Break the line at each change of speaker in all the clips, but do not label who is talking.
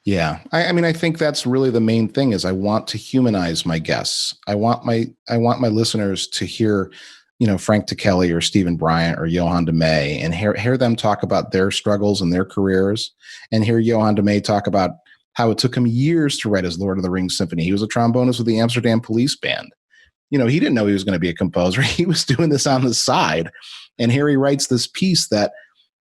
Yeah. I mean, I think that's really the main thing is I want to humanize my guests. I want my listeners to hear, Frank Ticheli or Stephen Bryant or Johann de May and hear them talk about their struggles and their careers and hear Johann de May talk about how it took him years to write his Lord of the Rings symphony. He was a trombonist with the Amsterdam Police Band. He didn't know he was going to be a composer. He was doing this on the side. And here he writes this piece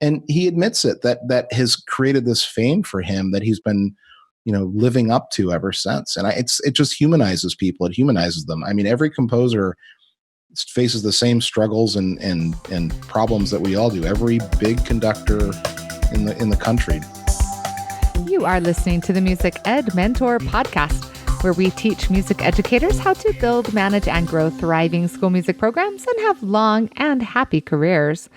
and he admits it, that has created this fame for him that he's been, living up to ever since. And it just humanizes people. It humanizes them. I mean, every composer faces the same struggles and problems that we all do. Every big conductor in the country.
You are listening to the Music Ed Mentor podcast, where we teach music educators how to build, manage, and grow thriving school music programs and have long and happy careers.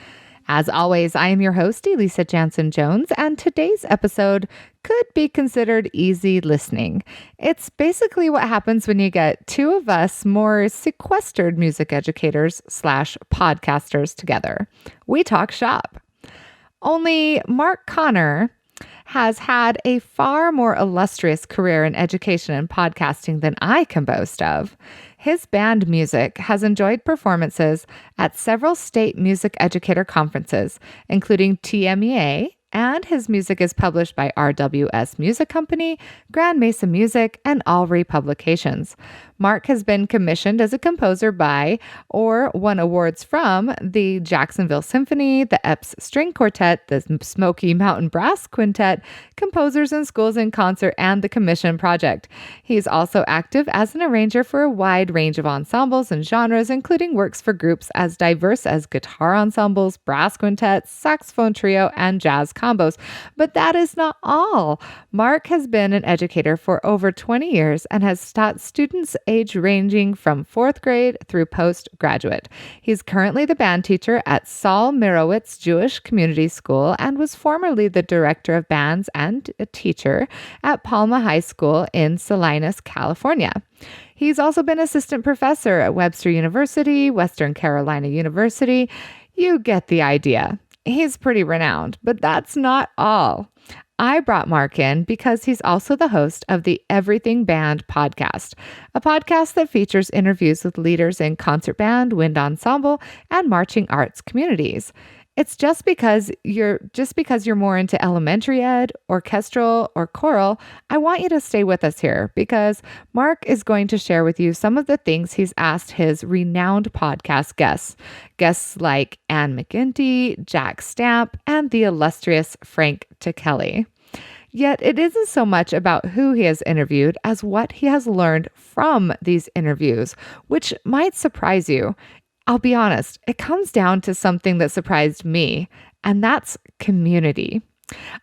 As always, I am your host, Elisa Jansen-Jones, and today's episode could be considered easy listening. It's basically what happens when you get two of us more sequestered music educators / podcasters together. We talk shop. Only Mark Connor has had a far more illustrious career in education and podcasting than I can boast of. His band music has enjoyed performances at several state music educator conferences, including TMEA, and his music is published by RWS Music Company, Grand Mesa Music, and Alry Publications. Mark has been commissioned as a composer by or won awards from the Jacksonville Symphony, the Epps String Quartet, the Smoky Mountain Brass Quintet, Composers in Schools in Concert, and the Commission Project. He's also active as an arranger for a wide range of ensembles and genres, including works for groups as diverse as guitar ensembles, brass quintets, saxophone trio, and jazz combos. But that is not all. Mark has been an educator for over 20 years and has taught students age ranging from 4th grade through postgraduate. He's currently the band teacher at Saul Mirowitz Jewish Community School and was formerly the director of bands and a teacher at Palma High School in Salinas, California. He's also been assistant professor at Webster University, Western Carolina University. You get the idea. He's pretty renowned, but that's not all. I brought Mark in because he's also the host of the Everything Band podcast, a podcast that features interviews with leaders in concert band, wind ensemble, and marching arts communities. It's just because you're more into elementary ed, orchestral, or choral, I want you to stay with us here because Mark is going to share with you some of the things he's asked his renowned podcast guests like Ann McGinty, Jack Stamp, and the illustrious Frank Ticheli. Yet it isn't so much about who he has interviewed as what he has learned from these interviews, which might surprise you. I'll be honest, it comes down to something that surprised me, and that's community.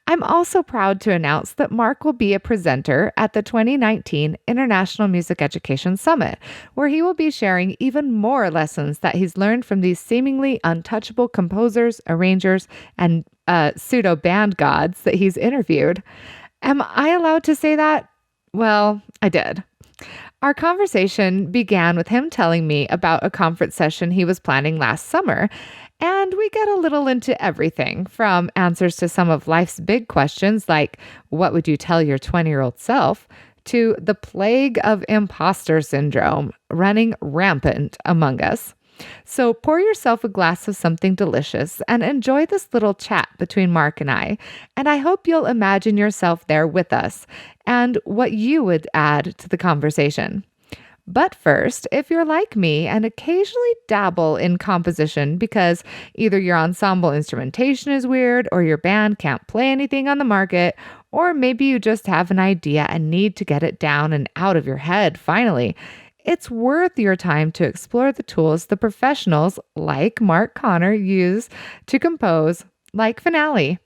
I'm also proud to announce that Mark will be a presenter at the 2019 International Music Education Summit, where he will be sharing even more lessons that he's learned from these seemingly untouchable composers, arrangers, and pseudo band gods that he's interviewed. Am I allowed to say that? Well, I did. Our conversation began with him telling me about a conference session he was planning last summer, and we get a little into everything from answers to some of life's big questions like, what would you tell your 20-year-old self, to the plague of imposter syndrome running rampant among us. So pour yourself a glass of something delicious and enjoy this little chat between Mark and I hope you'll imagine yourself there with us and what you would add to the conversation. But first, if you're like me and occasionally dabble in composition because either your ensemble instrumentation is weird or your band can't play anything on the market, or maybe you just have an idea and need to get it down and out of your head finally, it's worth your time to explore the tools the professionals like Mark Connor use to compose, like Finale.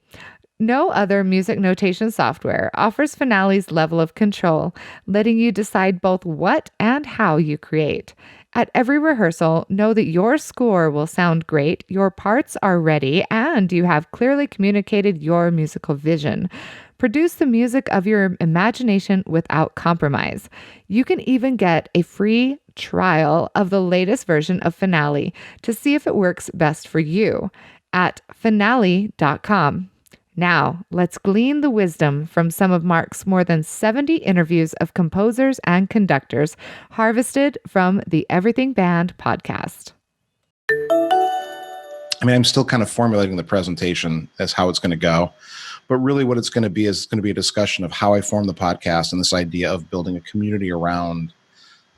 No other music notation software offers Finale's level of control, letting you decide both what and how you create. At every rehearsal, know that your score will sound great, your parts are ready, and you have clearly communicated your musical vision. Produce the music of your imagination without compromise. You can even get a free trial of the latest version of Finale to see if it works best for you at finale.com. Now, let's glean the wisdom from some of Mark's more than 70 interviews of composers and conductors harvested from the Everything Band podcast.
I mean, I'm still kind of formulating the presentation as how it's going to go. But really what it's going to be is it's going to be a discussion of how I form the podcast and this idea of building a community around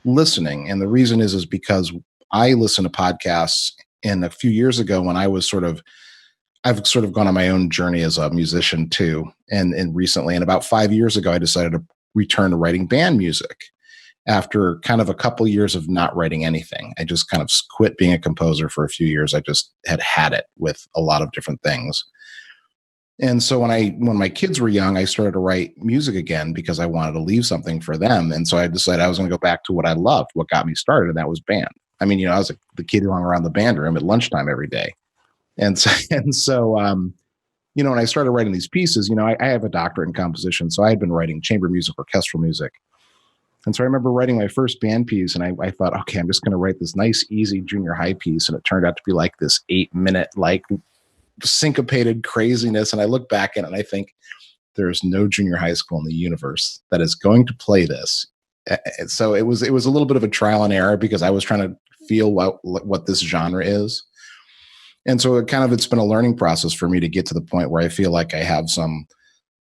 listening. And the reason is because I listen to podcasts, and a few years ago when I've sort of gone on my own journey as a musician too. And recently, and about 5 years ago, I decided to return to writing band music after kind of a couple years of not writing anything. I just kind of quit being a composer for a few years. I just had it with a lot of different things. And so when my kids were young, I started to write music again because I wanted to leave something for them. And so I decided I was going to go back to what I loved, what got me started, and that was band. I mean, I was the kid who hung around the band room at lunchtime every day. And so, when I started writing these pieces, I have a doctorate in composition, so I had been writing chamber music, orchestral music. And so I remember writing my first band piece, and I thought, okay, I'm just going to write this nice, easy junior high piece. And it turned out to be like this 8-minute, like syncopated craziness. And I look back at it and I think there's no junior high school in the universe that is going to play this. So it was a little bit of a trial and error because I was trying to feel what this genre is. And so it's been a learning process for me to get to the point where I feel like I have some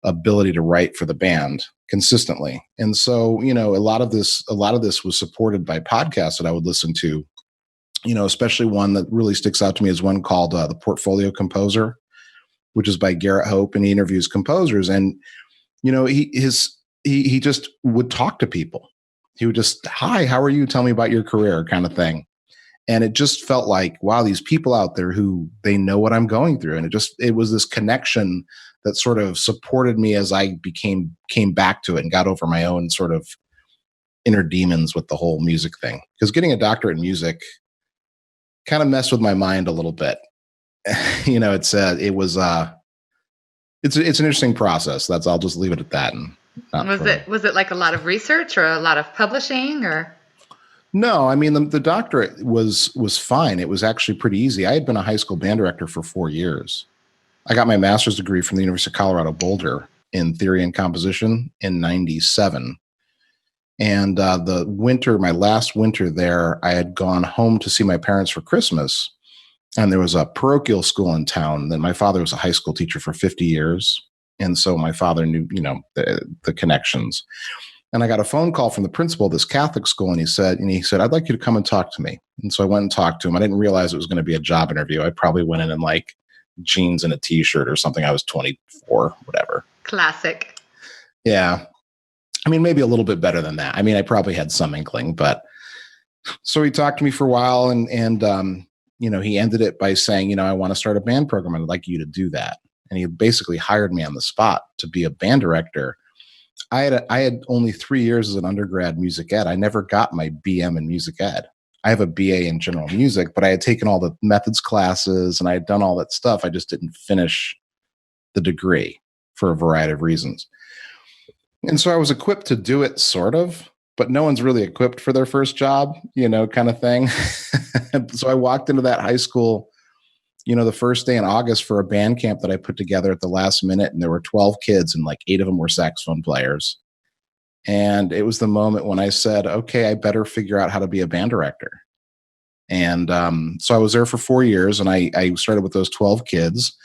ability to write for the band consistently. And so, a lot of this was supported by podcasts that I would listen to, especially one that really sticks out to me is one called The Portfolio Composer, which is by Garrett Hope, and he interviews composers. And, he just would talk to people. He would just, hi, how are you? Tell me about your career kind of thing. And it just felt like, wow, these people out there who they know what I'm going through. And it was this connection that sort of supported me as I came back to it and got over my own sort of inner demons with the whole music thing. Because getting a doctorate in music kind of messed with my mind a little bit. It's an interesting process. I'll just leave it at that. And
was it like a lot of research or a lot of publishing or?
No, I mean, the doctorate was fine. It was actually pretty easy. I had been a high school band director for 4 years. I got my master's degree from the University of Colorado Boulder in theory and composition in 97. And my last winter there, I had gone home to see my parents for Christmas. And there was a parochial school in town. Then my father was a high school teacher for 50 years. And so my father knew, the connections. And I got a phone call from the principal of this Catholic school, and he said, I'd like you to come and talk to me. And so I went and talked to him. I didn't realize it was going to be a job interview. I probably went in like jeans and a t-shirt or something. I was 24, whatever.
Classic.
Yeah. I mean, maybe a little bit better than that. I mean, I probably had some inkling, but so he talked to me for a while, and he ended it by saying, I want to start a band program. I'd like you to do that. And he basically hired me on the spot to be a band director. I had only 3 years as an undergrad music ed. I never got my BM in music ed. I have a BA in general music, but I had taken all the methods classes and I had done all that stuff. I just didn't finish the degree for a variety of reasons. And so I was equipped to do it sort of, but no one's really equipped for their first job, kind of thing. So I walked into that high school, the first day in August for a band camp that I put together at the last minute. And there were 12 kids and like 8 of them were saxophone players. And it was the moment when I said, okay, I better figure out how to be a band director. And so I was there for 4 years, and I started with those 12 kids.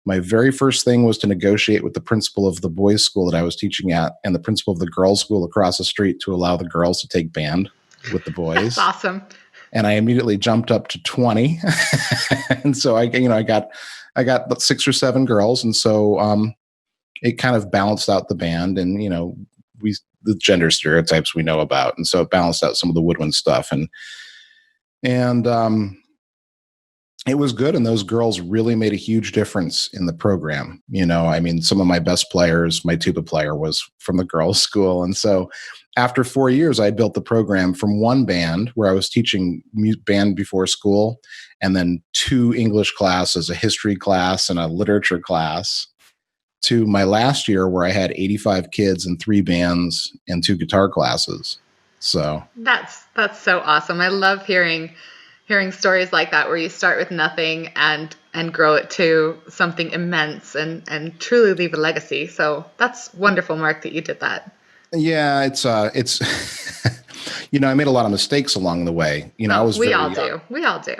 My very first thing was to negotiate with the principal of the boys' school that I was teaching at and the principal of the girls' school across the street to allow the girls to take band with the boys.
That's awesome.
And I immediately jumped up to 20. And so I got 6 or 7 girls. And so it kind of balanced out the band, and, the gender stereotypes we know about. And so it balanced out some of the woodwind stuff. And it was good. And those girls really made a huge difference in the program. Some of my best players, my tuba player was from the girls' school. And so after 4 years, I built the program from one band where I was teaching band before school, and then 2 English classes, a history class and a literature class, to my last year where I had 85 kids and 3 bands and 2 guitar classes. So that's so awesome. I love hearing stories like that where you start with nothing and
and grow it to something immense and truly leave a legacy. So that's wonderful, Mark, that you did that.
Yeah, it's I made a lot of mistakes along the way. I was
we
very
all
young.
do. We all do.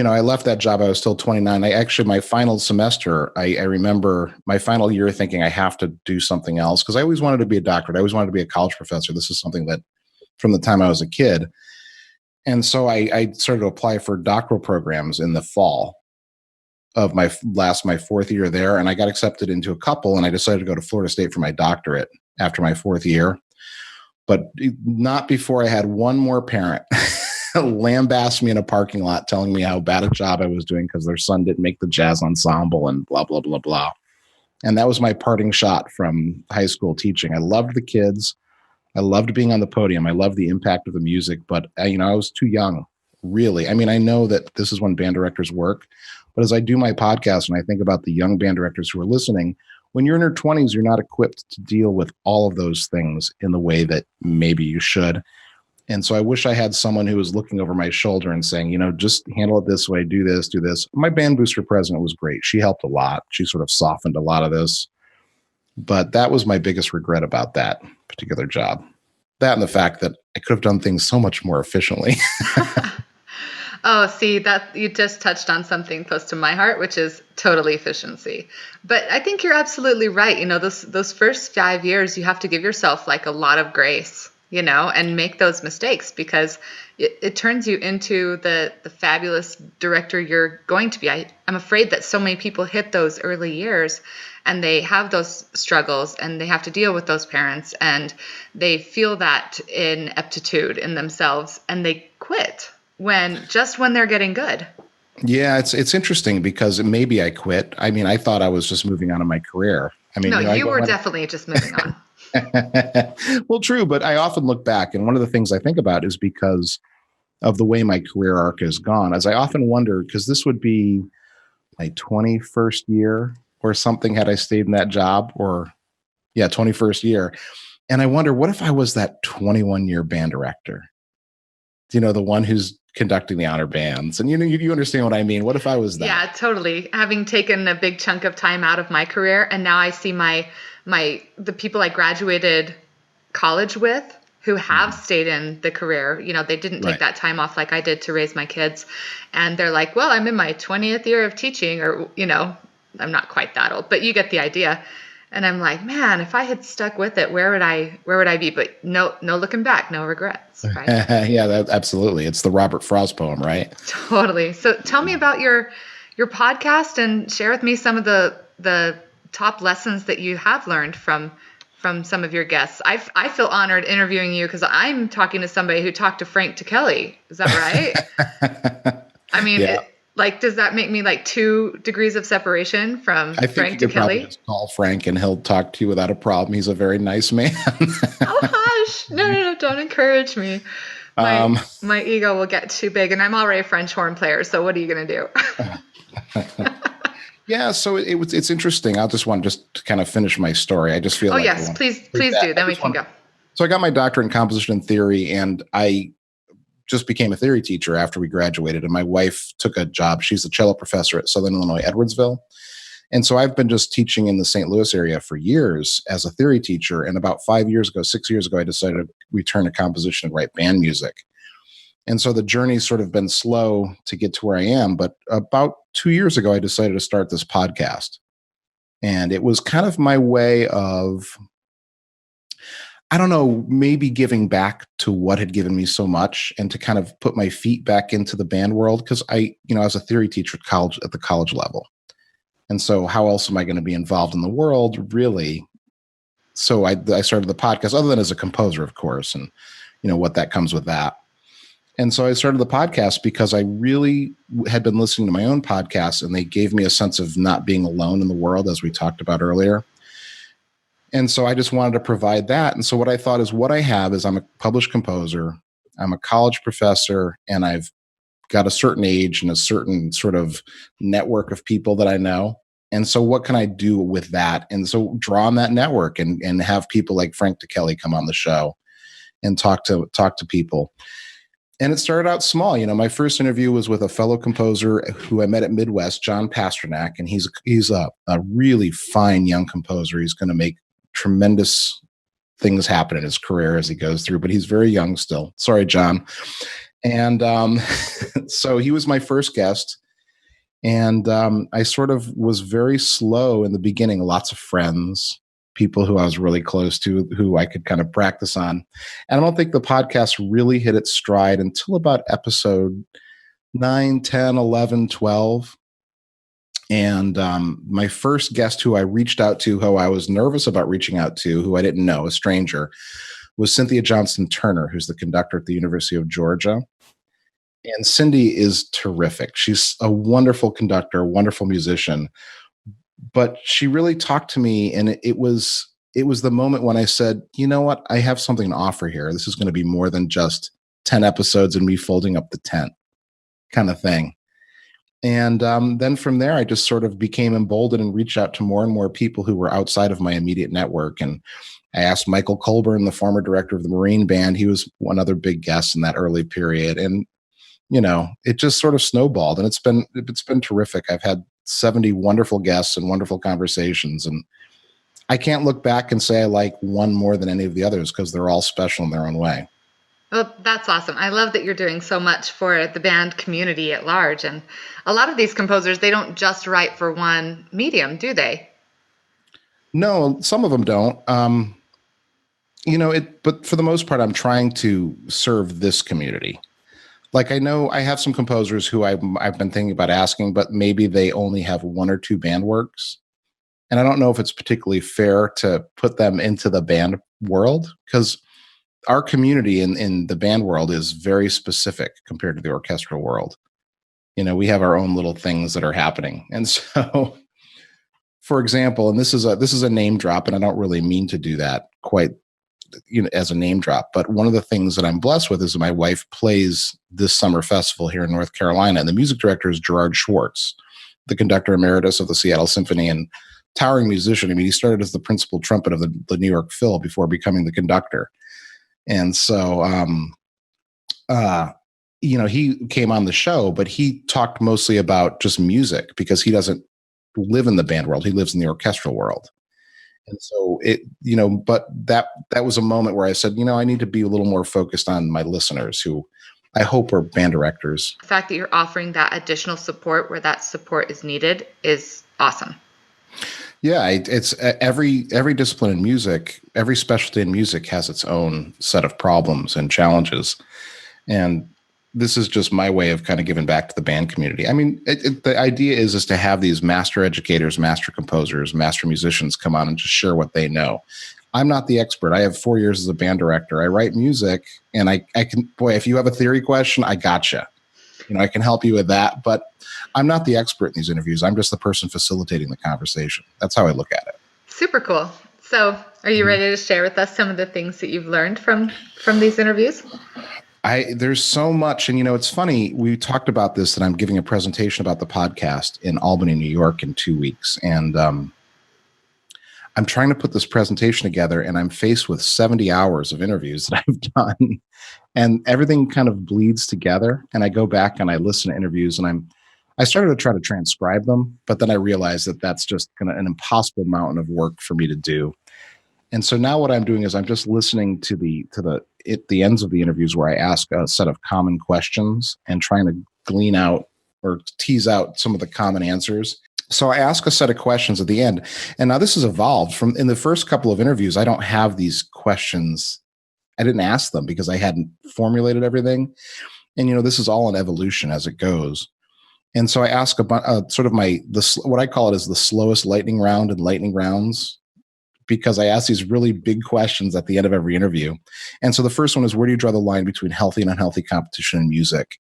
I left that job. I was still 29. My final semester, I remember my final year thinking I have to do something else because I always wanted to be a doctorate. I always wanted to be a college professor. This is something that from the time I was a kid. And so I started to apply for doctoral programs in the fall of my fourth year there. And I got accepted into a couple, and I decided to go to Florida State for my doctorate after my fourth year. But not before I had one more parent lambaste me in a parking lot telling me how bad a job I was doing because their son didn't make the jazz ensemble and blah, blah, blah, blah. And that was my parting shot from high school teaching. I loved the kids. I loved being on the podium. I loved the impact of the music, but I was too young, really. I mean, I know that this is when band directors work, but as I do my podcast and I think about the young band directors who are listening, when you're in your 20s, you're not equipped to deal with all of those things in the way that maybe you should. And so I wish I had someone who was looking over my shoulder and saying, just handle it this way, do this, do this. My band booster president was great. She helped a lot. She sort of softened a lot of this. But that was my biggest regret about that particular job. That and the fact that I could have done things so much more efficiently.
Oh, see, that you just touched on something close to my heart, which is totally efficiency. But I think you're absolutely right. Those first 5 years, you have to give yourself like a lot of grace, and make those mistakes because it turns you into the fabulous director you're going to be. I'm afraid that so many people hit those early years and they have those struggles and they have to deal with those parents and they feel that ineptitude in themselves and they quit when they're getting good. Yeah,
it's interesting because maybe I quit. I mean, I thought I was just moving on in my career. I mean,
no, you were definitely just moving on.
Well, true, but I often look back, and one of the things I think about is because of the way my career arc has gone, as I often wonder, because this would be my 21st year or something had I stayed in that job, 21st year. And I wonder, what if I was that 21-year band director? The one who's conducting the honor bands. And you understand what I mean. What if I was that?
Yeah, totally. Having taken a big chunk of time out of my career, and now I see the people I graduated college with who have stayed in the career. They didn't take that time off like I did to raise my kids. And they're like, well, I'm in my 20th year of teaching, or, I'm not quite that old, but you get the idea. And I'm like, man, if I had stuck with it, where would I be? But no looking back, no regrets, right?
Yeah, absolutely. It's the Robert Frost poem, right?
Totally. So tell me about your podcast and share with me some of the top lessons that you have learned from some of your guests. I feel honored interviewing you because I'm talking to somebody who talked to Frank Ticheli. Is that right? I mean,
yeah.
Does that make me like 2 degrees of separation from Frank Ticheli? I think you could probably
just call Frank and he'll talk to you without a problem. He's a very nice man.
Oh, hush. No, don't encourage me. My ego will get too big, and I'm already a French horn player, so what are you going to do?
Yeah, so it's interesting. I just want to kind of finish my story. I just feel
like yes, please do. Then we can go.
So I got my doctorate in composition and theory, and I just became a theory teacher after we graduated. And my wife took a job. She's a cello professor at Southern Illinois, Edwardsville. And so I've been just teaching in the St. Louis area for years as a theory teacher. And about 6 years ago, I decided to return to composition and write band music. And so the journey's sort of been slow to get to where I am. But about 2 years ago, I decided to start this podcast. And it was kind of my way of, I don't know, maybe giving back to what had given me so much and to kind of put my feet back into the band world. Because I was a theory teacher at the college level. And so how else am I going to be involved in the world, really? So I started the podcast, other than as a composer, of course, and what that comes with that. And so I started the podcast because I really had been listening to my own podcasts, and they gave me a sense of not being alone in the world, as we talked about earlier. And so I just wanted to provide that. And so what I thought is what I have is I'm a published composer, I'm a college professor, and I've got a certain age and a certain sort of network of people that I know. And so what can I do with that? And so draw on that network and have people like Frank Ticheli come on the show and talk to people. And it started out small. My first interview was with a fellow composer who I met at Midwest, John Pasternak, and he's a really fine young composer. He's going to make tremendous things happen in his career as he goes through, but he's very young still. Sorry, John. And so he was my first guest. And I sort of was very slow in the beginning, lots of friends, people who I was really close to, who I could kind of practice on. And I don't think the podcast really hit its stride until about episode 9, 10, 11, 12. And my first guest who I reached out to, who I was nervous about reaching out to, who I didn't know, a stranger, was Cynthia Johnston Turner, who's the conductor at the University of Georgia. And Cindy is terrific. She's a wonderful conductor, wonderful musician. But she really talked to me, and it was the moment when I said, you know what, I have something to offer here. This is going to be more than just 10 episodes and me folding up the tent kind of thing. And then from there, I just sort of became emboldened and reached out to more and more people who were outside of my immediate network. And I asked Michael Colburn, the former director of the Marine Band. He was one other big guest in that early period. And it just sort of snowballed, and it's been terrific. I've had 70 wonderful guests and wonderful conversations, and I can't look back and say I like one more than any of the others because they're all special in their own way.
Well, that's awesome. I love that you're doing so much for the band community at large. And a lot of these composers, they don't just write for one medium, do they?
No, some of them don't. But for the most part, I'm trying to serve this community. Like, I know I have some composers who I've been thinking about asking, but maybe they only have one or two band works. And I don't know if it's particularly fair to put them into the band world, because our community in the band world is very specific compared to the orchestral world. We have our own little things that are happening. And so, for example, and this is a name drop, and I don't really mean to do that quite as a name drop, but one of the things that I'm blessed with is that my wife plays this summer festival here in North Carolina, and the music director is Gerard Schwartz, the conductor emeritus of the Seattle Symphony and towering musician. I mean, he started as the principal trumpet of the New York Phil before becoming the conductor. And so, he came on the show, but he talked mostly about just music because he doesn't live in the band world. He lives in the orchestral world. And so but that was a moment where I said, I need to be a little more focused on my listeners, who I hope are band directors.
The fact that you're offering that additional support where that support is needed is awesome.
Yeah, it's every discipline in music, every specialty in music has its own set of problems and challenges. And this is just my way of kind of giving back to the band community. I mean, the idea is to have these master educators, master composers, master musicians come on and just share what they know. I'm not the expert. I have 4 years as a band director. I write music, and I can, if you have a theory question, I gotcha. I can help you with that, but I'm not the expert in these interviews. I'm just the person facilitating the conversation. That's how I look at it.
Super cool. So are you ready to share with us some of the things that you've learned from these interviews?
There's so much. And, it's funny. We talked about this, that I'm giving a presentation about the podcast in Albany, New York in 2 weeks. And I'm trying to put this presentation together, and I'm faced with 70 hours of interviews that I've done, and everything kind of bleeds together. And I go back and I listen to interviews, and I started to try to transcribe them, but then I realized that that's just an impossible mountain of work for me to do. And so now what I'm doing is I'm just listening to the ends of the interviews where I ask a set of common questions and trying to glean out or tease out some of the common answers. So I ask a set of questions at the end. And now this has evolved from in the first couple of interviews. I don't have these questions. I didn't ask them because I hadn't formulated everything. And, this is all an evolution as it goes. And so I ask sort of what I call it is the slowest lightning round in lightning rounds, because I ask these really big questions at the end of every interview. And so the first one is, where do you draw the line between healthy and unhealthy competition in music?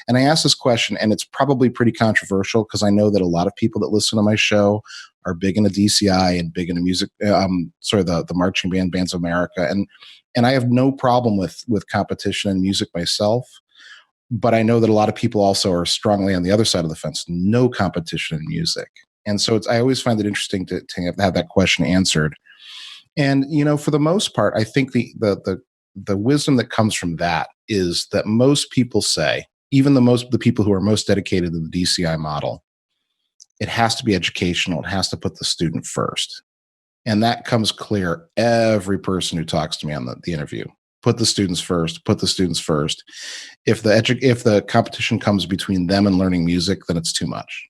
And I ask this question, and it's probably pretty controversial because I know that a lot of people that listen to my show are big into DCI and big into music, the Marching Band, Bands of America. And I have no problem with competition in music myself. But I know that a lot of people also are strongly on the other side of the fence, no competition in music. And so I always find it interesting to have that question answered. And, for the most part, I think the wisdom that comes from that is that most people say, even the people who are most dedicated to the DCI model, it has to be educational. It has to put the student first. And that comes clear every person who talks to me on the interview. Put the students first, put the students first. If the competition comes between them and learning music, then it's too much.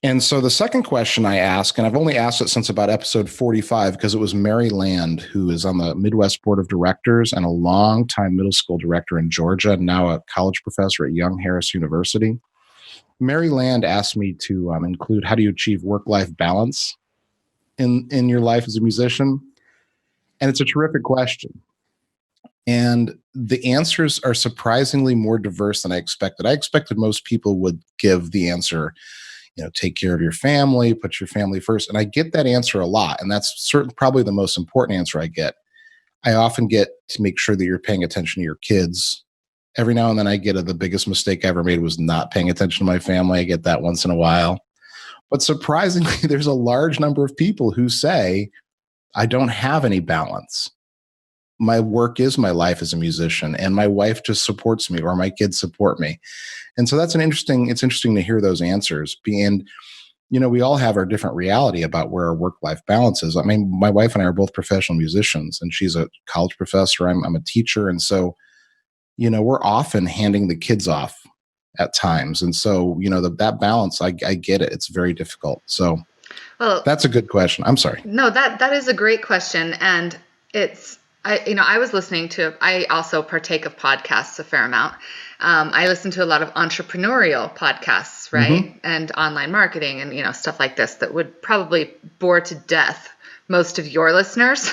And so the second question I ask, and I've only asked it since about episode 45, because it was Mary Land, who is on the Midwest Board of Directors and a longtime middle school director in Georgia, now a college professor at Young Harris University. Mary Land asked me to include, how do you achieve work-life balance in your life as a musician? And it's a terrific question. And the answers are surprisingly more diverse than I expected. I expected most people would give the answer, take care of your family, put your family first. And I get that answer a lot. And that's certainly probably the most important answer I get. I often get to make sure that you're paying attention to your kids. Every now and then I get the biggest mistake I ever made was not paying attention to my family. I get that once in a while. But surprisingly, there's a large number of people who say, I don't have any balance. My work is my life as a musician, and my wife just supports me, or my kids support me. And so it's interesting to hear those answers. And, we all have our different reality about where our work-life balance is. I mean, my wife and I are both professional musicians, and she's a college professor. I'm a teacher. And so, we're often handing the kids off at times. And so, that balance, I get it. It's very difficult. So that's a good question. I'm sorry.
No, that is a great question. And I was listening to, I also partake of podcasts a fair amount. I listen to a lot of entrepreneurial podcasts, right? Mm-hmm. And online marketing and, stuff like this that would probably bore to death most of your listeners,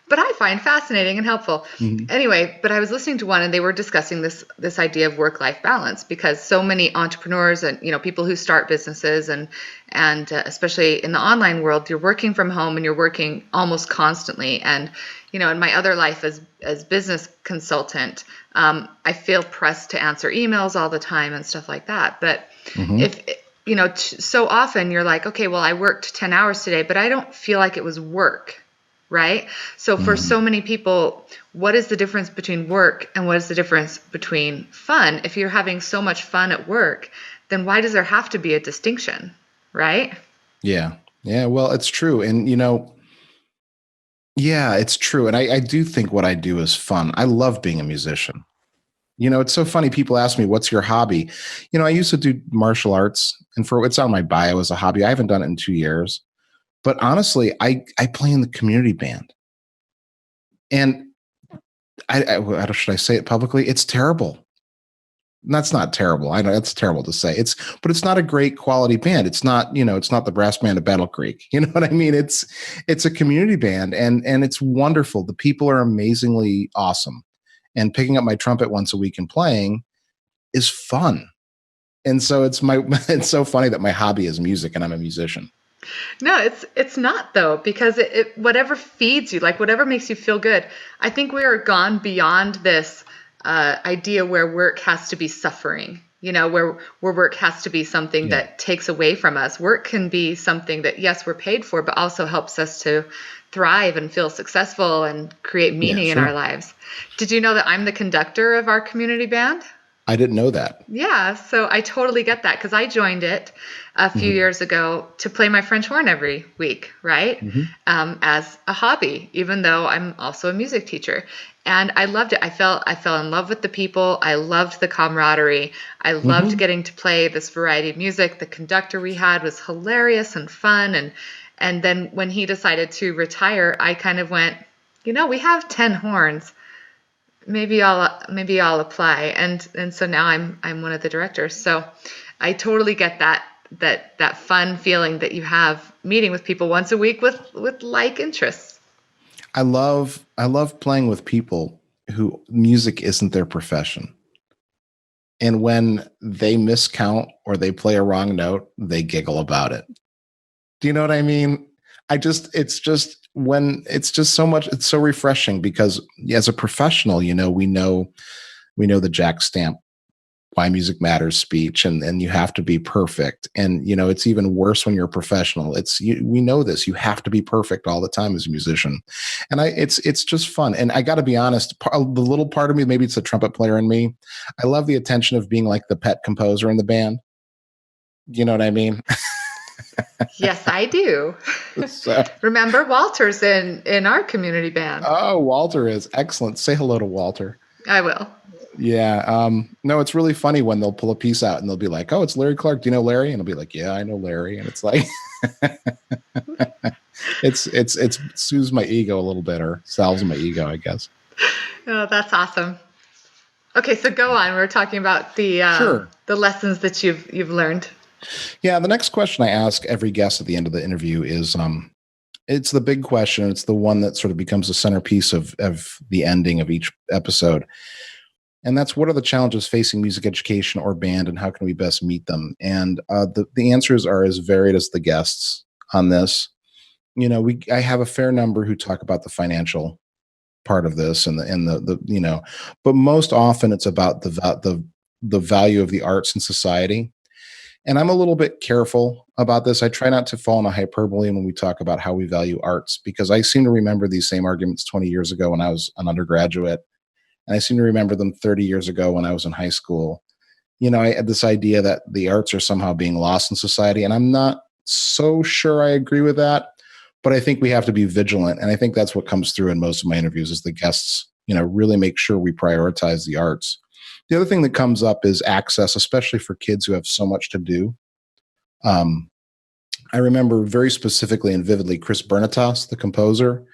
but I find fascinating and helpful. Mm-hmm. Anyway, but I was listening to one and they were discussing this idea of work-life balance, because so many entrepreneurs and, people who start businesses and especially in the online world, you're working from home and you're working almost constantly. And, in my other life as business consultant, I feel pressed to answer emails all the time and stuff like that. But mm-hmm. So often you're like, okay, well, I worked 10 hours today, but I don't feel like it was work. Right? So for mm-hmm. so many people, what is the difference between work and what is the difference between fun? If you're having so much fun at work, then why does there have to be a distinction? Right? Yeah.
Yeah. Well, it's true. And, it's true. And I do think what I do is fun. I love being a musician. It's so funny. People ask me, what's your hobby? I used to do martial arts, and it's on my bio as a hobby. I haven't done it in 2 years. But honestly, I play in the community band. And how should I say it publicly? It's terrible. That's not terrible. I know that's terrible to say. But it's not a great quality band. It's not, it's not the brass band of Battle Creek. You know what I mean? It's a community band, and it's wonderful. The people are amazingly awesome. And picking up my trumpet once a week and playing is fun. And so it's so funny that my hobby is music and I'm a musician.
No, it's not though, because it whatever feeds you, like whatever makes you feel good. I think we are gone beyond this idea where work has to be suffering, where work has to be something that takes away from us. Work can be something that, yes, we're paid for, but also helps us to thrive and feel successful and create meaning in our lives. Did you know that I'm the conductor of our community band?
I didn't know that.
Yeah, so I totally get that, because I joined it a few mm-hmm. years ago to play my French horn every week, right? Mm-hmm. As a hobby, even though I'm also a music teacher. And I loved it. I fell in love with the people. I loved the camaraderie. I loved mm-hmm. getting to play this variety of music. The conductor we had was hilarious and fun. And then when he decided to retire, I kind of went, we have 10 horns. Maybe I'll apply. And so now I'm one of the directors. So I totally get that fun feeling that you have meeting with people once a week with like interests.
I love playing with people who music isn't their profession. And when they miscount or they play a wrong note, they giggle about it. Do you know what I mean? It's so refreshing, because as a professional, we know the jack stamp Why Music Matters speech, and you have to be perfect. And it's even worse when you're a professional. We know this. You have to be perfect all the time as a musician, and it's just fun. And I got to be honest, the little part of me, maybe it's the trumpet player in me, I love the attention of being like the pet composer in the band. You know what I mean?
Yes, I do.
So,
Remember, Walter's in our community band.
oh, Walter is excellent. Say hello to Walter.
I will.
Yeah. No, it's really funny when they'll pull a piece out and they'll be like, "Oh, it's Larry Clark. Do you know Larry?" And I'll be like, "Yeah, I know Larry." And it's like, it's soothes my ego a little bit, or salves my ego, I guess.
Oh, that's awesome. Okay, so go on. We're talking about
Sure.
the lessons that you've learned.
Yeah. The next question I ask every guest at the end of the interview is, it's the big question. It's the one that sort of becomes the centerpiece of the ending of each episode. And that's, what are the challenges facing music education or band, and how can we best meet them? And the answers are as varied as the guests on this. I have a fair number who talk about the financial part of this, and the but most often it's about the value of the arts in society. And I'm a little bit careful about this. I try not to fall into hyperbole when we talk about how we value arts, because I seem to remember these same arguments 20 years ago when I was an undergraduate. And I seem to remember them 30 years ago when I was in high school. I had this idea that the arts are somehow being lost in society. And I'm not so sure I agree with that, but I think we have to be vigilant. And I think that's what comes through in most of my interviews, is the guests, really make sure we prioritize the arts. The other thing that comes up is access, especially for kids who have so much to do. I remember very specifically and vividly Chris Bernatas, the composer,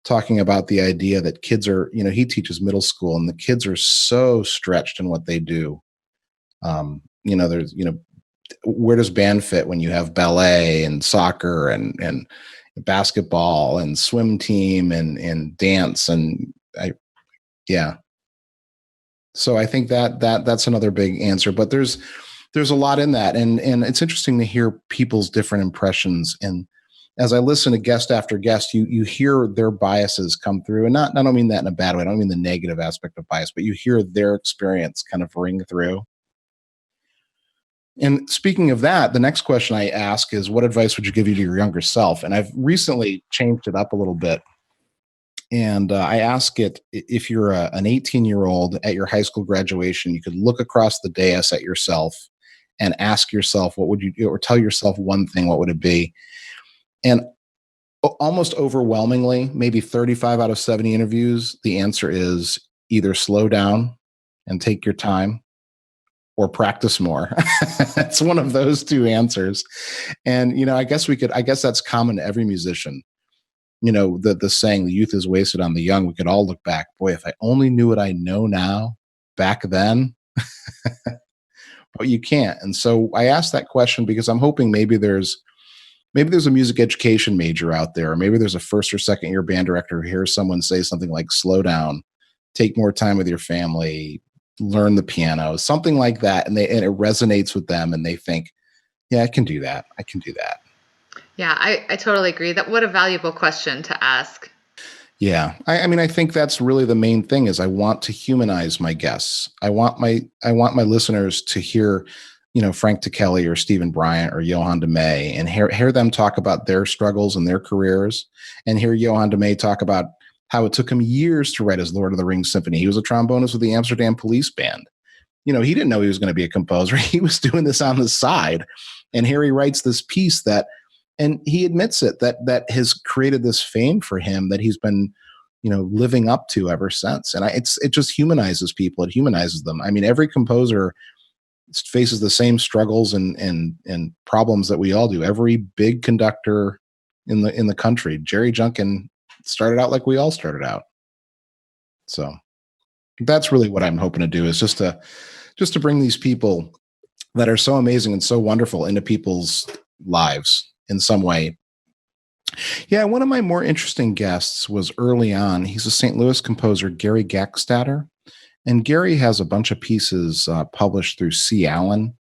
talking about the idea that kids are, he teaches middle school, and the kids are so stretched in what they do. There's, where does band fit when you have ballet and soccer and basketball and swim team and dance? Yeah. So I think that's another big answer, but there's a lot in that. And it's interesting to hear people's different impressions. And as I listen to guest after guest, you hear their biases come through, and I don't mean that in a bad way. I don't mean the negative aspect of bias, but you hear their experience kind of ring through. And speaking of that, the next question I ask is, what advice would you give to your younger self? And I've recently changed it up a little bit. And I ask it, if you're an 18-year-old at your high school graduation, you could look across the dais at yourself and ask yourself, what would you do? Or tell yourself one thing, what would it be? And almost overwhelmingly, maybe 35 out of 70 interviews, the answer is either slow down and take your time, or practice more. It's one of those two answers. And, I guess that's common to every musician. The saying, the youth is wasted on the young. We could all look back, boy, if I only knew what I know now back then. But you can't. And so I asked that question because I'm hoping maybe there's a music education major out there, or maybe there's a first or second year band director who hears someone say something like, slow down, take more time with your family, learn the piano, something like that. And it resonates with them, and they think, yeah, I can do that. I can do that.
Yeah, I totally agree. What a valuable question to ask.
Yeah. I think that's really the main thing, is I want to humanize my guests. I want my listeners to hear, Frank Ticheli or Stephen Bryant or Johann de May, and hear them talk about their struggles and their careers, and hear Johann de May talk about how it took him years to write his Lord of the Rings symphony. He was a trombonist with the Amsterdam Police Band. He didn't know he was going to be a composer. He was doing this on the side. And here he writes this piece and he admits that has created this fame for him that he's been, living up to ever since. And it just humanizes people. It humanizes them. Every composer faces the same struggles and problems that we all do. Every big conductor in the country, Jerry Junkin, started out like we all started out. So that's really what I'm hoping to do, is just to bring these people that are so amazing and so wonderful into people's lives in some way. Yeah, one of my more interesting guests was early on. He's a St. Louis composer, Gary Gackstatter. And Gary has a bunch of pieces published through C. Allen.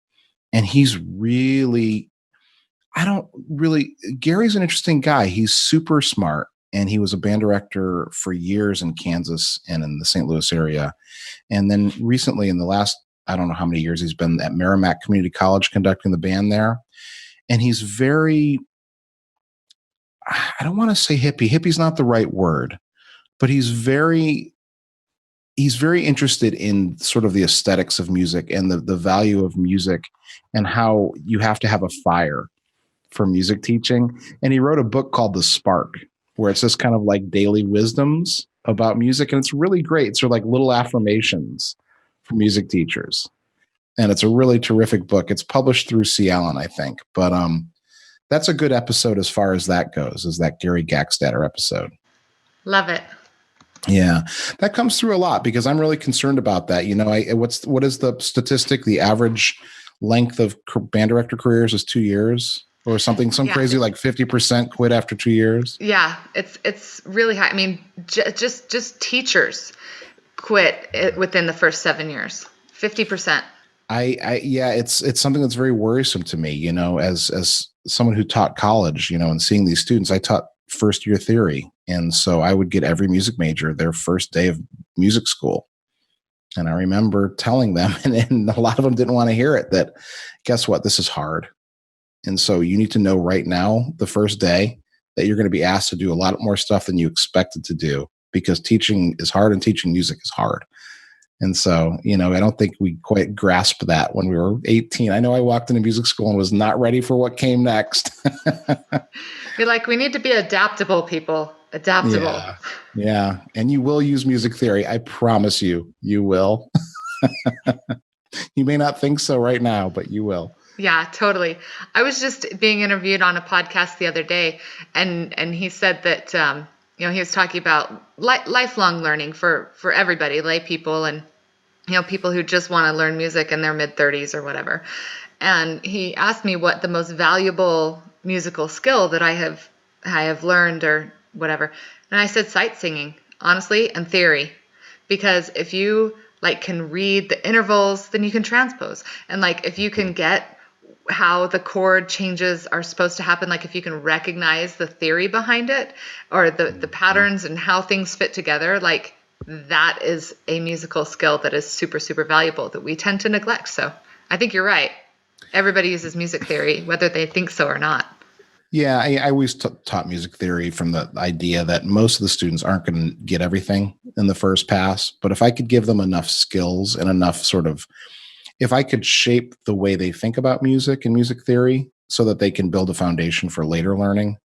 And he's really, Gary's an interesting guy. He's super smart. And he was a band director for years in Kansas and in the St. Louis area. And then recently, in the last I don't know how many years he's been at Merrimack Community College conducting the band there. And he's very, I don't want to say hippie. Hippie's not the right word, but he's very interested in sort of the aesthetics of music and the value of music and how you have to have a fire for music teaching. And he wrote a book called The Spark, where it's just kind of like daily wisdoms about music. And it's really great. It's sort of like little affirmations for music teachers. And it's a really terrific book. It's published through C. Allen, I think. But that's a good episode as far as that goes, is that Gary Gackstatter episode.
Love it.
Yeah, that comes through a lot because I'm really concerned about that. You know, what is the statistic? The average length of band director careers is 2 years or something, crazy like 50% quit after 2 years.
Yeah, it's really high. I mean, just teachers quit within the first 7 years, 50%.
It's something that's very worrisome to me, you know, as someone who taught college, you know, and seeing these students. I taught first year theory. And so I would get every music major their first day of music school. And I remember telling them, and a lot of them didn't want to hear it, that guess what? This is hard. And so you need to know right now, the first day, that you're going to be asked to do a lot more stuff than you expected to do, because teaching is hard and teaching music is hard. And so, you know, I don't think we quite grasped that when we were 18. I know I walked into music school and was not ready for what came next.
You're like, we need to be adaptable, people. Adaptable.
Yeah. And you will use music theory. I promise you, you will. You may not think so right now, but you will.
Yeah, totally. I was just being interviewed on a podcast the other day, and he said that, you know, he was talking about lifelong learning for everybody, lay people and, you know, people who just want to learn music in their mid-30s or whatever. And he asked me what the most valuable musical skill that I have learned or whatever. And I said sight singing, honestly, and theory. Because if you can read the intervals, then you can transpose. And if you can get how the chord changes are supposed to happen, if you can recognize the theory behind it or the patterns and how things fit together, that is a musical skill that is super, super valuable that we tend to neglect. So I think you're right. Everybody uses music theory, whether they think so or not.
Yeah, I always taught music theory from the idea that most of the students aren't going to get everything in the first pass. But if I could give them enough skills and enough if I could shape the way they think about music and music theory so that they can build a foundation for later learning.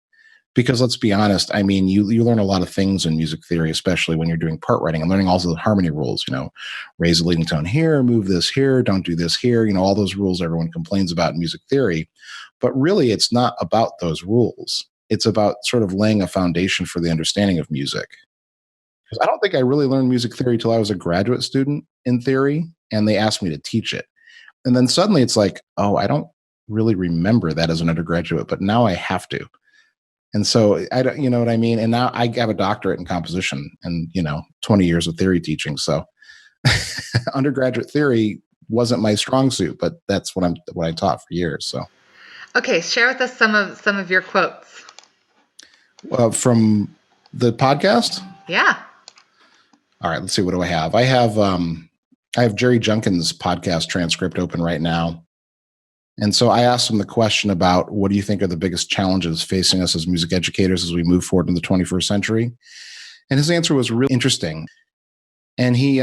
Because let's be honest, I mean, you learn a lot of things in music theory, especially when you're doing part writing and learning also the harmony rules, you know, raise the leading tone here, move this here, don't do this here, you know, all those rules everyone complains about in music theory. But really, it's not about those rules. It's about sort of laying a foundation for the understanding of music. Because I don't think I really learned music theory till I was a graduate student in theory, and they asked me to teach it. And then suddenly it's like, oh, I don't really remember that as an undergraduate, but now I have to. And so I don't, you know what I mean? And now I have a doctorate in composition and, 20 years of theory teaching. So undergraduate theory wasn't my strong suit, but that's what I taught for years. So.
Okay. Share with us some of your quotes.
From the podcast?
Yeah.
All right. Let's see. What do I have? I have Jerry Junkin's podcast transcript open right now. And so I asked him the question about what do you think are the biggest challenges facing us as music educators as we move forward in the 21st century? And his answer was really interesting. And he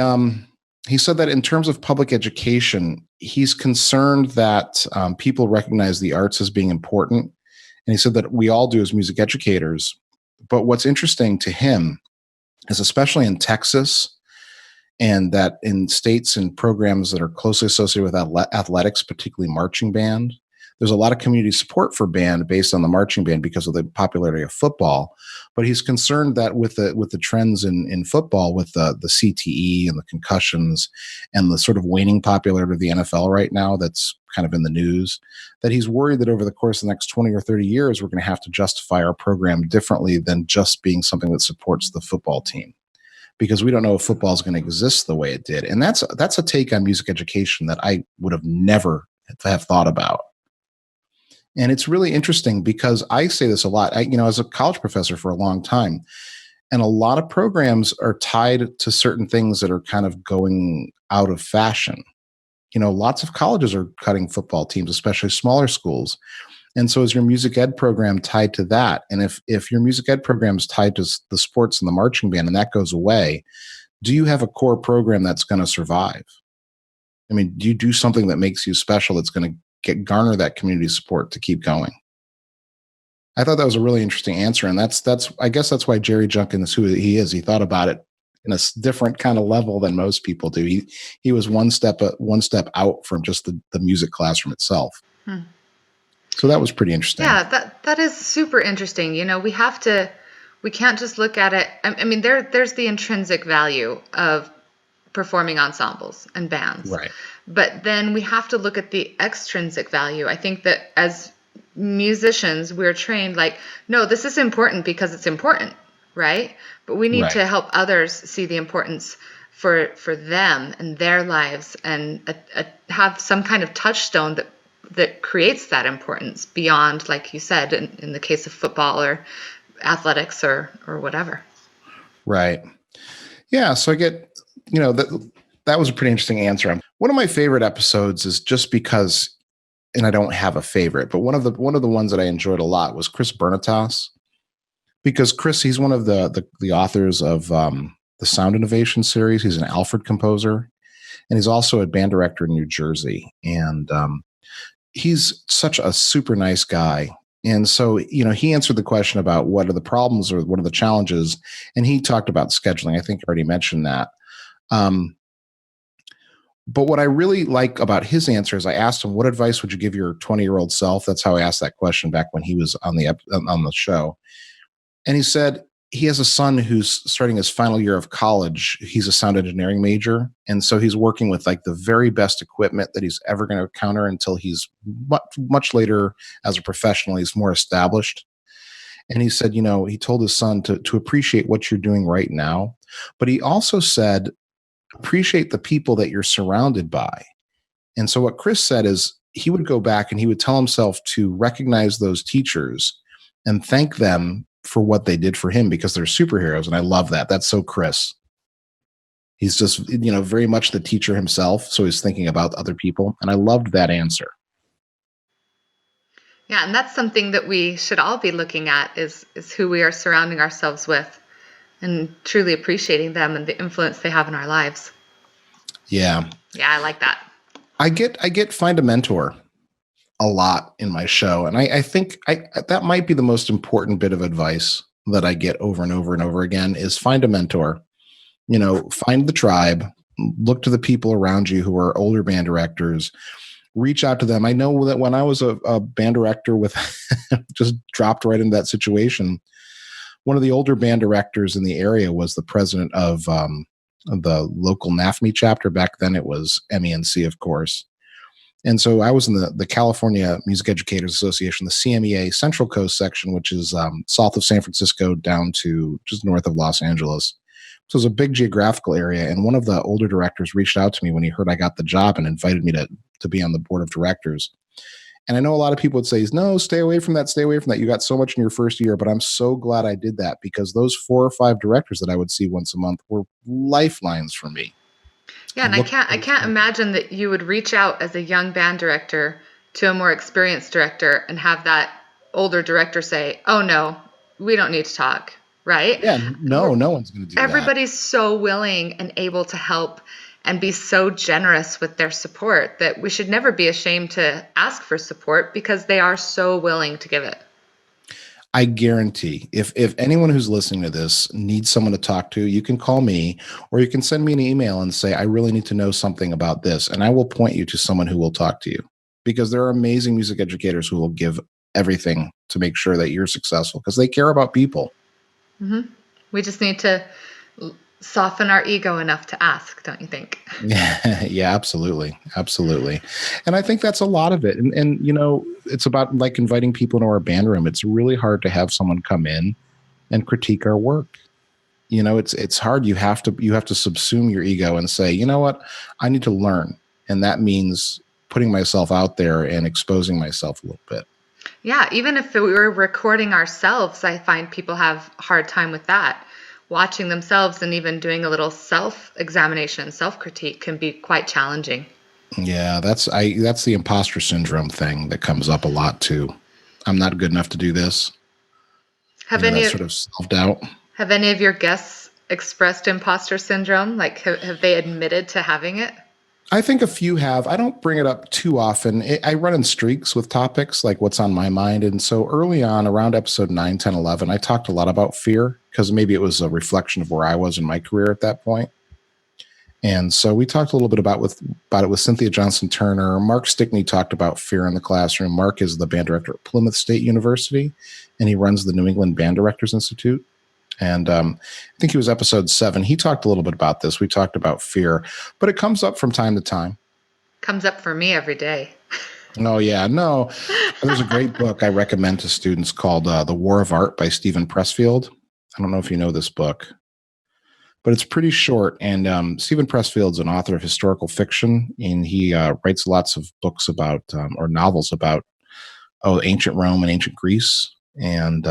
said that in terms of public education, he's concerned that people recognize the arts as being important. And he said that we all do as music educators. But what's interesting to him is, especially in Texas, and that in states and programs that are closely associated with athletics, particularly marching band, there's a lot of community support for band based on the marching band because of the popularity of football. But he's concerned that with the trends in football, with the CTE and the concussions and the sort of waning popularity of the NFL right now that's kind of in the news, that he's worried that over the course of the next 20 or 30 years, we're going to have to justify our program differently than just being something that supports the football team. Because we don't know if football is going to exist the way it did. And that's a take on music education that I would have never have thought about. And it's really interesting because I say this a lot. I was a college professor for a long time, and a lot of programs are tied to certain things that are kind of going out of fashion. lots of colleges are cutting football teams, especially smaller schools. And so is your music ed program tied to that? And if your music ed program is tied to the sports and the marching band and that goes away, do you have a core program that's going to survive? I mean, do you do something that makes you special that's going to garner that community support to keep going? I thought that was a really interesting answer. And I guess that's why Jerry Junkin is who he is. He thought about it in a different kind of level than most people do. He was one step out from just the music classroom itself. So that was pretty interesting.
Yeah, that is super interesting. We can't just look at it. I mean, there's the intrinsic value of performing ensembles and bands.
Right.
But then we have to look at the extrinsic value. I think that as musicians, we're trained like, no, this is important because it's important, right? But we need to help others see the importance for them and their lives, and have some kind of touchstone that creates that importance beyond, like you said, in the case of football or athletics or whatever. Right.
Yeah. So I get, that was a pretty interesting answer. One of my favorite episodes is just because, and I don't have a favorite, but one of the ones that I enjoyed a lot was Chris Bernitas, because Chris, he's one of the authors of the Sound Innovation series. He's an Alfred composer, and he's also a band director in New Jersey. And he's such a super nice guy. And so, he answered the question about what are the problems or what are the challenges. And he talked about scheduling. I think I already mentioned that. But what I really like about his answer is I asked him, what advice would you give your 20-year-old self? That's how I asked that question back when he was on the show. And he said he has a son who's starting his final year of college. He's a sound engineering major. And so he's working with like the very best equipment that he's ever going to encounter until he's much later as a professional. He's more established. And he said, he told his son to appreciate what you're doing right now. But he also said, appreciate the people that you're surrounded by. And so what Chris said is he would go back and he would tell himself to recognize those teachers and thank them for what they did for him, because they're superheroes. And I love that. That's so Chris. He's just, very much the teacher himself. So he's thinking about other people. And I loved that answer.
Yeah. And that's something that we should all be looking at is who we are surrounding ourselves with, and truly appreciating them and the influence they have in our lives.
Yeah.
Yeah, I like that.
I get find a mentor a lot in my show. And I think that might be the most important bit of advice that I get over and over and over again is find a mentor. Find the tribe, look to the people around you who are older band directors, reach out to them. I know that when I was a band director with just dropped right into that situation, one of the older band directors in the area was the president of the local NAFME chapter. Back then it was MENC, of course. And so I was in the California Music Educators Association, the CMEA Central Coast section, which is south of San Francisco down to just north of Los Angeles. So it was a big geographical area. And one of the older directors reached out to me when he heard I got the job and invited me to be on the board of directors. And I know a lot of people would say, no, stay away from that. Stay away from that. You got so much in your first year. But I'm so glad I did that, because those 4 or 5 directors that I would see once a month were lifelines for me.
Yeah. And I can't imagine that you would reach out as a young band director to a more experienced director and have that older director say, oh, no, we don't need to talk. Right.
Yeah. No one's going to do that.
Everybody's so willing and able to help and be so generous with their support that we should never be ashamed to ask for support, because they are so willing to give it.
I guarantee if anyone who's listening to this needs someone to talk to, you can call me, or you can send me an email and say, I really need to know something about this. And I will point you to someone who will talk to you, because there are amazing music educators who will give everything to make sure that you're successful, because they care about people.
Mm-hmm. We just need to soften our ego enough to ask, don't you think?
Yeah, absolutely. Absolutely. And I think that's a lot of it. And it's about like inviting people into our band room. It's really hard to have someone come in and critique our work. It's hard. You have to subsume your ego and say, you know what, I need to learn. And that means putting myself out there and exposing myself a little bit.
Yeah. Even if we were recording ourselves, I find people have a hard time with that. Watching themselves and even doing a little self-examination, self-critique can be quite challenging.
Yeah, that's the imposter syndrome thing that comes up a lot too. I'm not good enough to do this.
Have
That
any
sort of self-doubt.
have any of your guests expressed imposter syndrome? Like, have they admitted to having it?
I think a few have. I don't bring it up too often. I run in streaks with topics like what's on my mind. And so early on, around episode 9, 10, 11, I talked a lot about fear because maybe it was a reflection of where I was in my career at that point. And so we talked a little bit about it with Cynthia Johnson Turner. Mark Stickney talked about fear in the classroom. Mark is the band director at Plymouth State University, and he runs the New England Band Directors Institute. And I think he was episode 7. He talked a little bit about this. We talked about fear, but it comes up from time to time.
Comes up for me every day.
Oh, yeah. No, there's a great book I recommend to students called The War of Art by Stephen Pressfield. I don't know if you know this book, but it's pretty short. And Stephen Pressfield's an author of historical fiction, and he writes lots of books about or novels about ancient Rome and ancient Greece. And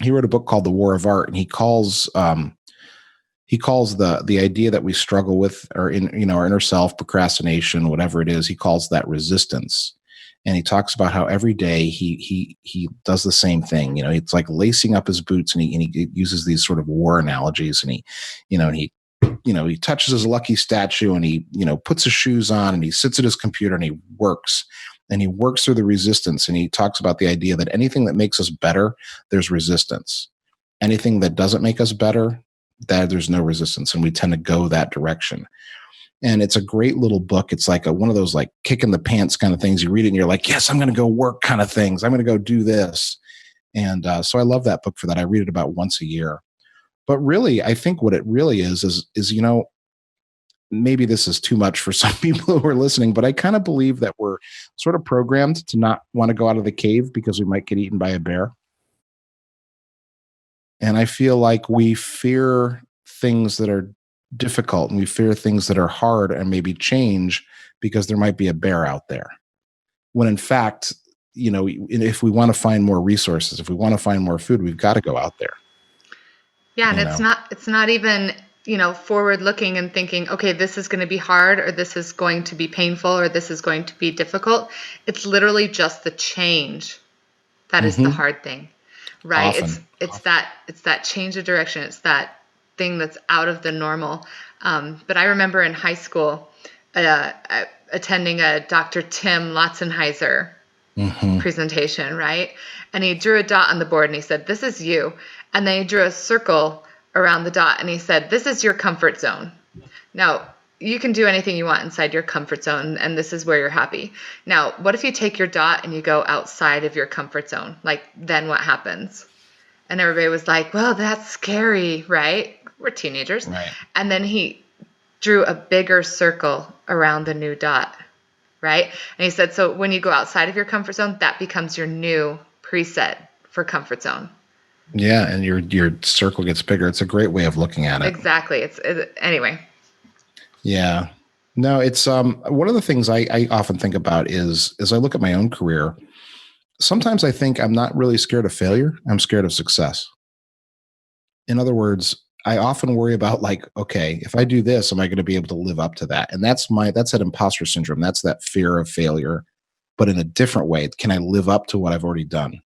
he wrote a book called The War of Art, and he calls the idea that we struggle with, or in our inner self, procrastination, whatever it is, he calls that resistance. And he talks about how every day he does the same thing. It's like lacing up his boots, and he uses these sort of war analogies, and he touches his lucky statue, and he puts his shoes on, and he sits at his computer, and he works. And he works through the resistance, and he talks about the idea that anything that makes us better, there's resistance. Anything that doesn't make us better, that there's no resistance, and we tend to go that direction. And it's a great little book. It's like one of those like kick in the pants kind of things. You read it and you're like, yes, I'm going to go work kind of things. I'm going to go do this. And so I love that book for that. I read it about once a year. But really, I think what it really is maybe this is too much for some people who are listening, but I kind of believe that we're sort of programmed to not want to go out of the cave because we might get eaten by a bear. And I feel like we fear things that are difficult, and we fear things that are hard and maybe change because there might be a bear out there. When in fact, if we want to find more resources, if we want to find more food, we've got to go out there.
Yeah. And it's not even, forward looking and thinking, okay, this is going to be hard, or this is going to be painful, or this is going to be difficult. It's literally just the change that is the hard thing, right? It's that change of direction. It's that thing that's out of the normal. But I remember in high school attending a Dr. Tim Lotzenheiser presentation, right? And he drew a dot on the board, and he said, "This is you." And then he drew a circle around the dot, and he said, "This is your comfort zone. Now, you can do anything you want inside your comfort zone, and this is where you're happy. Now, what if you take your dot and you go outside of your comfort zone? Like, then what happens?" And everybody was like, "Well, that's scary, right? We're teenagers."
Right.
And then he drew a bigger circle around the new dot, right? And he said, so when you go outside of your comfort zone, that becomes your new preset for comfort zone.
Yeah, and your circle gets bigger. It's a great way of looking at it.
Exactly. Anyway.
Yeah. No, it's one of the things I often think about is as I look at my own career, sometimes I think I'm not really scared of failure. I'm scared of success. In other words, I often worry about like, okay, if I do this, am I going to be able to live up to that? And that's that imposter syndrome. That's that fear of failure, but in a different way. Can I live up to what I've already done?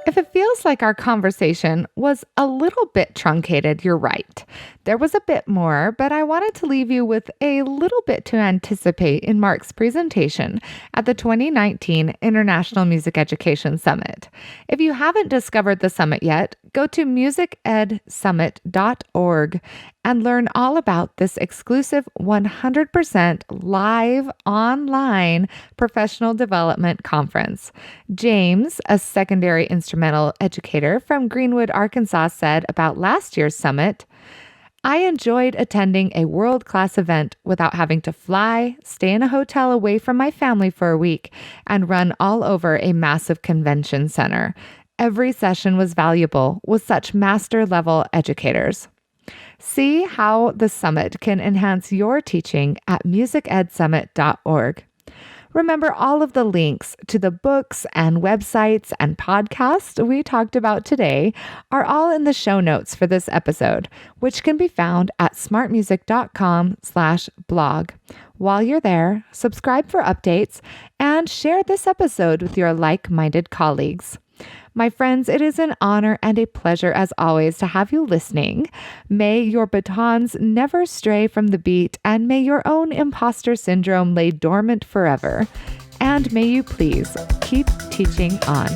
If it feels like our conversation was a little bit truncated, you're right. There was a bit more, but I wanted to leave you with a little bit to anticipate in Mark's presentation at the 2019 International Music Education Summit. If you haven't discovered the summit yet, go to musicedsummit.org and learn all about this exclusive 100% live online professional development conference. James, a secondary instrumental educator from Greenwood, Arkansas, said about last year's summit, "I enjoyed attending a world-class event without having to fly, stay in a hotel away from my family for a week, and run all over a massive convention center. Every session was valuable with such master-level educators." See how the summit can enhance your teaching at musicedsummit.org. Remember, all of the links to the books and websites and podcasts we talked about today are all in the show notes for this episode, which can be found at smartmusic.com/blog. While you're there, subscribe for updates and share this episode with your like-minded colleagues. My friends, it is an honor and a pleasure as always to have you listening. May your batons never stray from the beat, and may your own imposter syndrome lay dormant forever. And may you please keep teaching on.